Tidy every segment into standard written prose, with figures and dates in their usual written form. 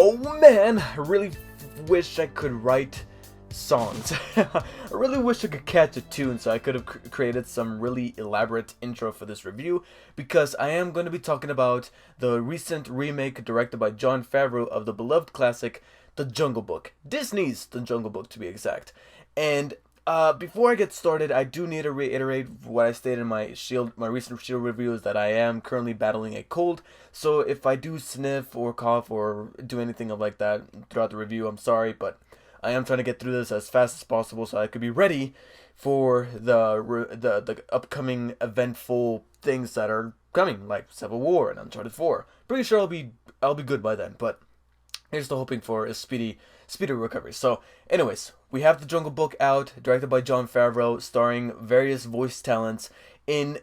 Oh man, I really wish I could write songs. I really wish I could catch a tune so I could have created some really elaborate intro for this review, because I am going to be talking about the recent remake directed by Jon Favreau of the beloved classic The Jungle Book. Disney's The Jungle Book, to be exact. And before I get started, I do need to reiterate what I stated in my recent Shield review, is that I am currently battling a cold. So if I do sniff or cough or do anything like that throughout the review, I'm sorry, but I am trying to get through this as fast as possible so I could be ready for the upcoming eventful things that are coming, like Civil War and Uncharted 4. Pretty sure I'll be good by then, but here's the hoping for a speedy recovery. So, anyways, we have The Jungle Book out, directed by Jon Favreau, starring various voice talents in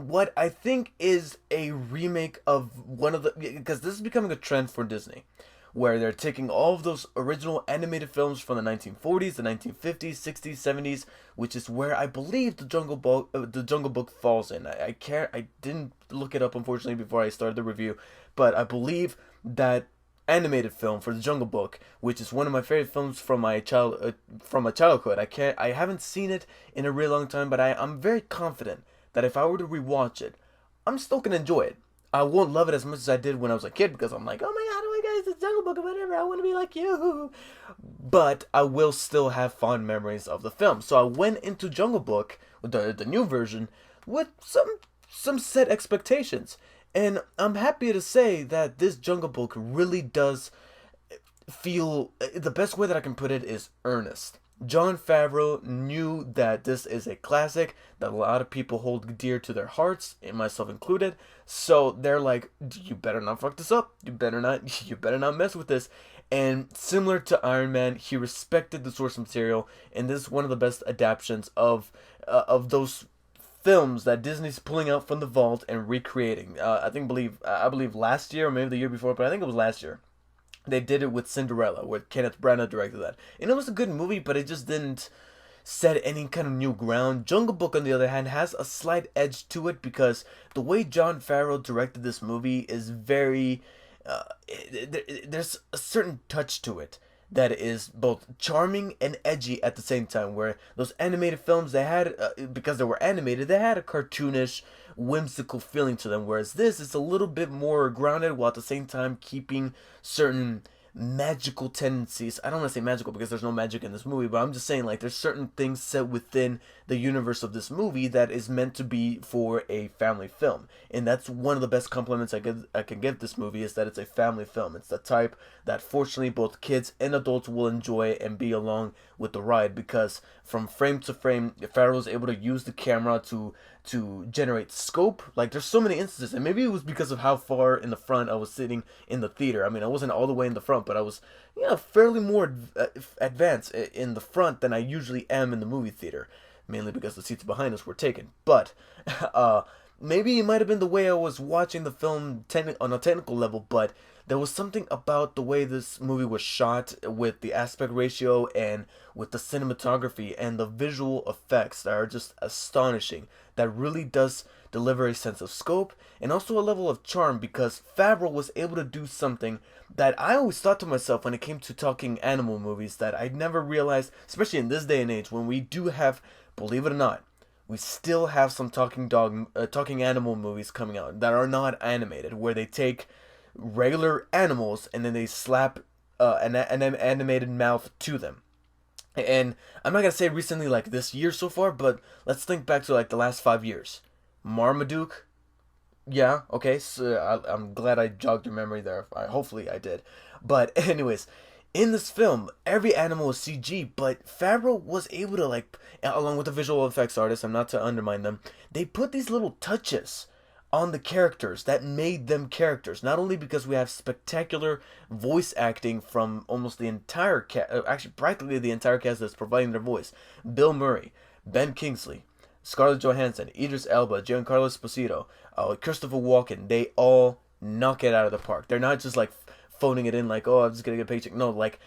what I think is a remake of one of the, because this is becoming a trend for Disney, where they're taking all of those original animated films from the 1940s, the 1950s, 60s, 70s, which is where I believe The Jungle Book falls in. I didn't look it up, unfortunately, before I started the review, but I believe that animated film for The Jungle Book, which is one of my favorite films from my childhood. I haven't seen it in a really long time, but I'm very confident that if I were to rewatch it, I'm still gonna enjoy it. I won't love it as much as I did when I was a kid, because I'm like, oh my god, oh my god, it's The Jungle Book or whatever, I want to be like you. But I will still have fond memories of the film. So I went into Jungle Book, with the new version, with some set expectations. And I'm happy to say that this Jungle Book really does feel, the best way that I can put it is earnest. Jon Favreau knew that this is a classic that a lot of people hold dear to their hearts, and myself included. So they're like, you better not fuck this up. You better not mess with this. And similar to Iron Man, he respected the source material, and this is one of the best adaptations of those films that Disney's pulling out from the vault and recreating. I believe last year, or maybe the year before, but I think it was last year. They did it with Cinderella, where Kenneth Branagh directed that. And it was a good movie, but it just didn't set any kind of new ground. Jungle Book, on the other hand, has a slight edge to it, because the way Jon Favreau directed this movie is very... there's a certain touch to it that is both charming and edgy at the same time, where those animated films, they had, because they were animated, they had a cartoonish, whimsical feeling to them, whereas this is a little bit more grounded, while at the same time keeping certain magical tendencies. I don't want to say magical because there's no magic in this movie, but I'm just saying, like, there's certain things set within the universe of this movie that is meant to be for a family film. And that's one of the best compliments I can give this movie, is that it's a family film. It's the type that fortunately both kids and adults will enjoy and be along with the ride, because from frame to frame, Favreau was able to use the camera to generate scope. Like, there's so many instances, and maybe it was because of how far in the front I was sitting in the theater. I mean, I wasn't all the way in the front, but I was, fairly more advanced in the front than I usually am in the movie theater, mainly because the seats behind us were taken. But maybe it might have been the way I was watching the film on a technical level, but there was something about the way this movie was shot, with the aspect ratio and with the cinematography and the visual effects, that are just astonishing, that really does deliver a sense of scope and also a level of charm, because Favreau was able to do something that I always thought to myself when it came to talking animal movies, that I'd never realized, especially in this day and age when we do have, believe it or not, we still have some talking animal movies coming out that are not animated, where they take regular animals and then they slap an animated mouth to them. And I'm not gonna say recently, like this year so far, but let's think back to like the last 5 years. Marmaduke, yeah, okay, so I'm glad I jogged your memory there. Hopefully I did. But anyways, in this film, every animal is CG, but Favreau was able to, like, along with the visual effects artists, I'm not to undermine them, they put these little touches on the characters that made them characters. Not only because we have spectacular voice acting from almost the entire cast, actually practically the entire cast that's providing their voice. Bill Murray, Ben Kingsley, Scarlett Johansson, Idris Elba, Giancarlo Esposito, Christopher Walken, they all knock it out of the park. They're not just like phoning it in like, oh, I'm just gonna get a paycheck. No, like,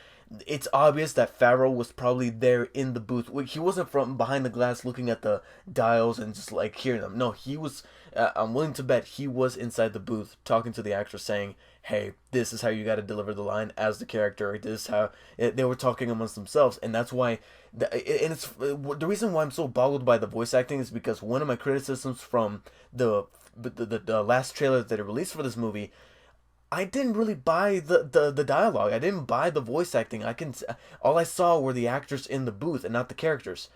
it's obvious that Pharaoh was probably there in the booth. He wasn't from behind the glass looking at the dials and just like hearing them. No, he was. I'm willing to bet he was inside the booth talking to the actress, saying, "Hey, this is how you got to deliver the line as the character. This is how they were talking amongst themselves." And that's why. And it's the reason why I'm so boggled by the voice acting is because one of my criticisms from the last trailer that they released for this movie, I didn't really buy the dialogue. I didn't buy the voice acting. All I saw were the actors in the booth and not the characters.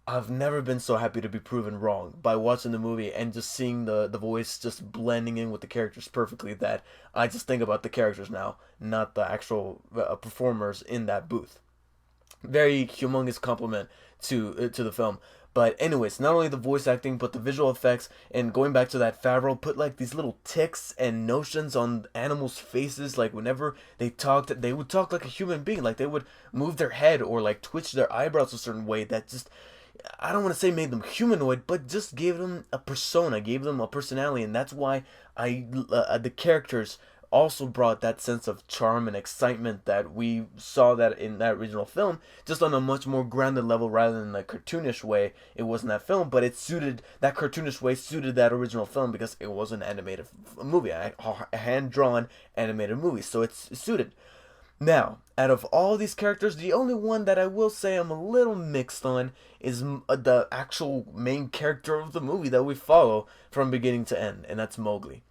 I've never been so happy to be proven wrong by watching the movie and just seeing the voice just blending in with the characters perfectly, that I just think about the characters now, not the actual performers in that booth. Very humongous compliment to the film. But anyways, not only the voice acting, but the visual effects, and going back to that, Favreau put like these little ticks and notions on animals' faces. Like whenever they talked, they would talk like a human being. Like they would move their head or like twitch their eyebrows a certain way that just, I don't want to say made them humanoid, but just gave them a persona, gave them a personality, and that's why the characters also brought that sense of charm and excitement that we saw that in that original film, just on a much more grounded level rather than the cartoonish way it was in that film. But it suited that cartoonish way suited that original film because it was an animated movie, a hand drawn animated movie, so it's suited. Now, out of all these characters, the only one that I will say I'm a little mixed on is the actual main character of the movie that we follow from beginning to end, and that's Mowgli.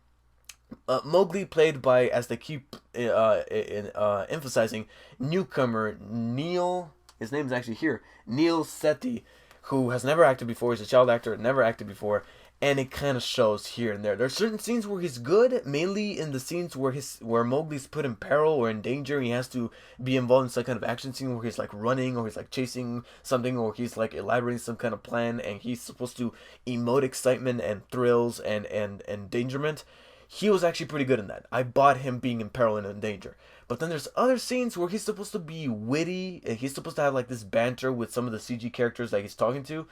Mowgli, played by, as they keep emphasizing, newcomer Neil. His name is actually here, Neil Sethi, who has never acted before. He's a child actor, never acted before, and it kind of shows here and there. There are certain scenes where he's good, mainly in the scenes where Mowgli's put in peril or in danger, and he has to be involved in some kind of action scene where he's like running or he's like chasing something or he's like elaborating some kind of plan, and he's supposed to emote excitement and thrills and endangerment. He was actually pretty good in that. I bought him being in peril and in danger. But then there's other scenes where he's supposed to be witty, and he's supposed to have like this banter with some of the CG characters that he's talking to,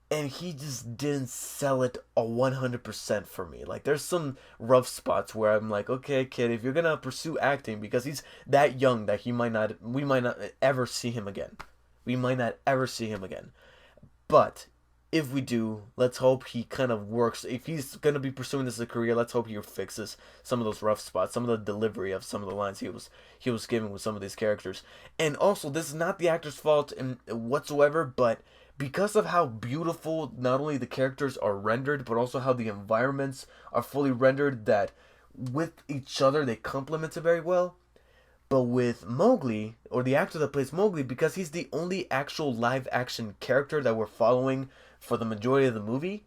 and he just didn't sell it a 100% for me. Like there's some rough spots where I'm like, okay, kid, if you're gonna pursue acting, because he's that young that we might not ever see him again. We might not ever see him again. But if we do, let's hope he kind of works. If he's going to be pursuing this as a career, let's hope he fixes some of those rough spots, some of the delivery of some of the lines he was giving with some of these characters. And also, this is not the actor's fault in whatsoever, but because of how beautiful not only the characters are rendered, but also how the environments are fully rendered, that with each other they complement it very well. But with Mowgli, or the actor that plays Mowgli, because he's the only actual live action character that we're following for the majority of the movie,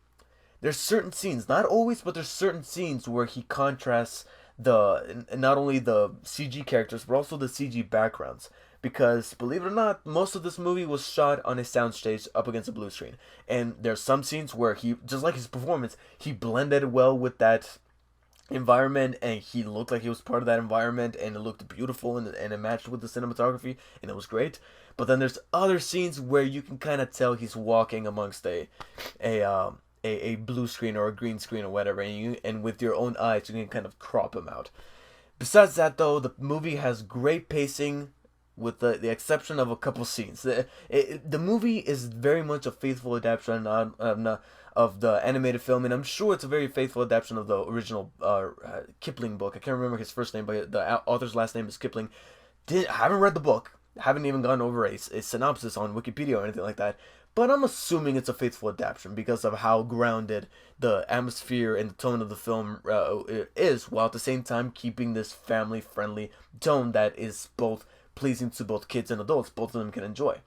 there's certain scenes, not always, but there's certain scenes where he contrasts the not only the CG characters but also the CG backgrounds. Because believe it or not, most of this movie was shot on a soundstage up against a blue screen, and there's some scenes where he, just like his performance, he blended well with that environment, and he looked like he was part of that environment, and it looked beautiful, and it matched with the cinematography, and it was great. But then there's other scenes where you can kind of tell he's walking amongst a blue screen or a green screen or whatever, and with your own eyes you can kind of crop him out. Besides that, though, the movie has great pacing, with the exception of a couple scenes. The movie is very much a faithful adaptation of the animated film, and I'm sure it's a very faithful adaptation of the original Kipling book. I can't remember his first name, but the author's last name is Kipling. Haven't read the book, haven't even gone over a synopsis on Wikipedia or anything like that, but I'm assuming it's a faithful adaptation because of how grounded the atmosphere and the tone of the film is, while at the same time keeping this family-friendly tone that is both pleasing to both kids and adults. Both of them can enjoy.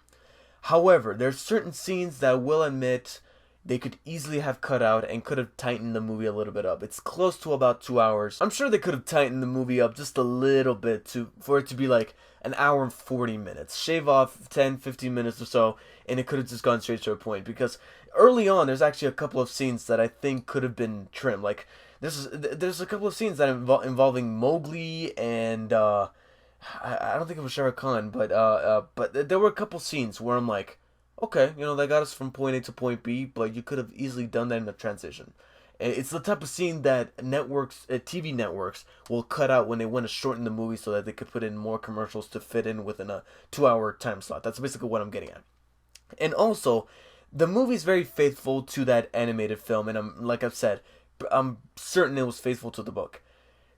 However, there's certain scenes that I will admit they could easily have cut out and could have tightened the movie a little bit up. It's close to about 2 hours. I'm sure they could have tightened the movie up just a little bit for it to be like an hour and 40 minutes. Shave off 10, 15 minutes or so, and it could have just gone straight to a point. Because early on, there's actually a couple of scenes that I think could have been trimmed. Like, there's a couple of scenes that involving Mowgli and I don't think it was Shah Khan, but there were a couple scenes where I'm like, okay, that got us from point A to point B, but you could have easily done that in the transition. It's the type of scene that networks, TV networks, will cut out when they want to shorten the movie so that they could put in more commercials to fit in within a 2 hour time slot. That's basically what I'm getting at. And also, the movie's very faithful to that animated film, and like I've said, I'm certain it was faithful to the book.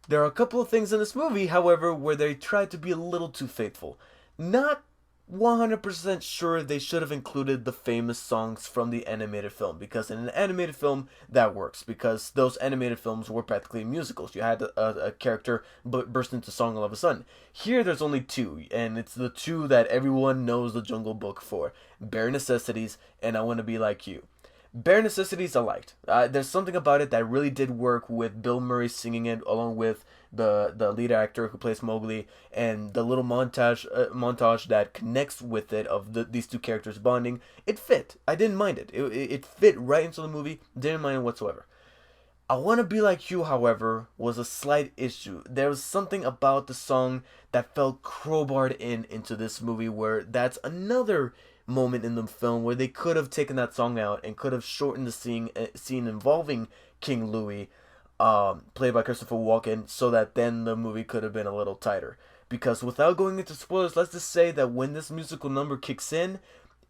There are a couple of things in this movie, however, where they tried to be a little too faithful. Not 100% sure they should have included the famous songs from the animated film, because in an animated film that works, because those animated films were practically musicals. You had a character burst into song all of a sudden. Here there's only two, and it's the two that everyone knows the Jungle Book for: Bare Necessities and I Want to Be Like You. Bare Necessities I liked. There's something about it that really did work, with Bill Murray singing it along with the lead actor who plays Mowgli, and the little montage that connects with it of these two characters bonding. It fit. I didn't mind it. It fit right into the movie. Didn't mind it whatsoever. I Want to Be Like You, however, was a slight issue. There was something about the song that felt crowbarred into this movie, where that's another moment in the film where they could have taken that song out and could have shortened the scene involving King Louis, played by Christopher Walken, so that then the movie could have been a little tighter. Because without going into spoilers, let's just say that when this musical number kicks in,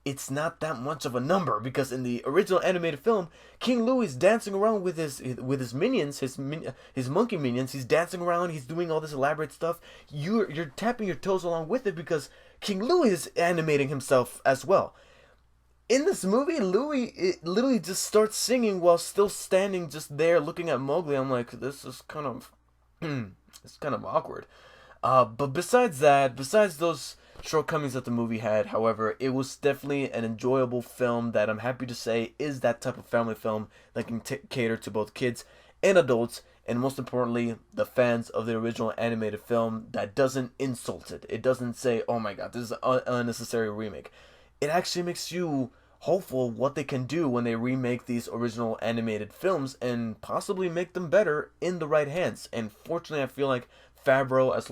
it's not that much of a number, because in the original animated film, King Louis is dancing around with his minions, his monkey minions. He's dancing around. He's doing all this elaborate stuff. You're tapping your toes along with it, because King Louis is animating himself as well. In this movie, Louis literally just starts singing while still standing just there looking at Mowgli. I'm like, this is kind of it's kind of awkward. But besides that, besides those shortcomings that the movie had, however, it was definitely an enjoyable film that I'm happy to say is that type of family film that can cater to both kids and adults, and most importantly, the fans of the original animated film, that doesn't insult it. It doesn't say, oh my god, this is an unnecessary remake. It actually makes you hopeful what they can do when they remake these original animated films and possibly make them better in the right hands. And fortunately, I feel like Favreau, as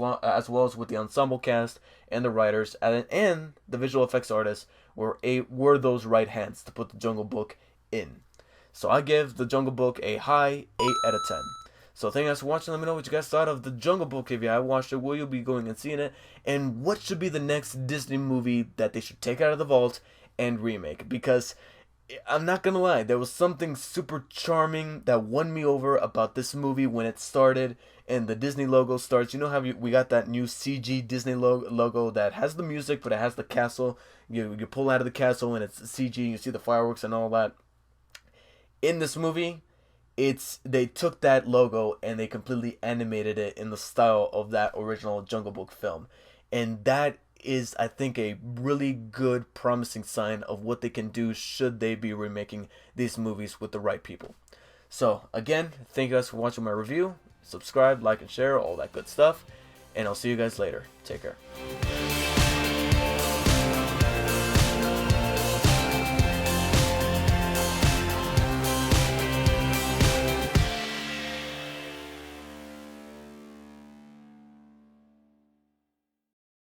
well as with the ensemble cast and the writers and the visual effects artists, were those right hands to put the Jungle Book in. So I give the Jungle Book a high 8 out of 10. So thank you guys for watching. Let me know what you guys thought of the Jungle Book. If you have watched it, will you be going and seeing it? And what should be the next Disney movie that they should take out of the vault and remake? Because I'm not gonna lie, there was something super charming that won me over about this movie when it started and the Disney logo starts. You know how we got that new CG Disney logo that has the music, but it has the castle. You pull out of the castle and it's CG. You see the fireworks and all that. In this movie, they took that logo and they completely animated it in the style of that original Jungle Book film, and that is, I think, a really good, promising sign of what they can do should they be remaking these movies with the right people. So, again, thank you guys for watching my review. Subscribe, like, and share, all that good stuff. And I'll see you guys later. Take care.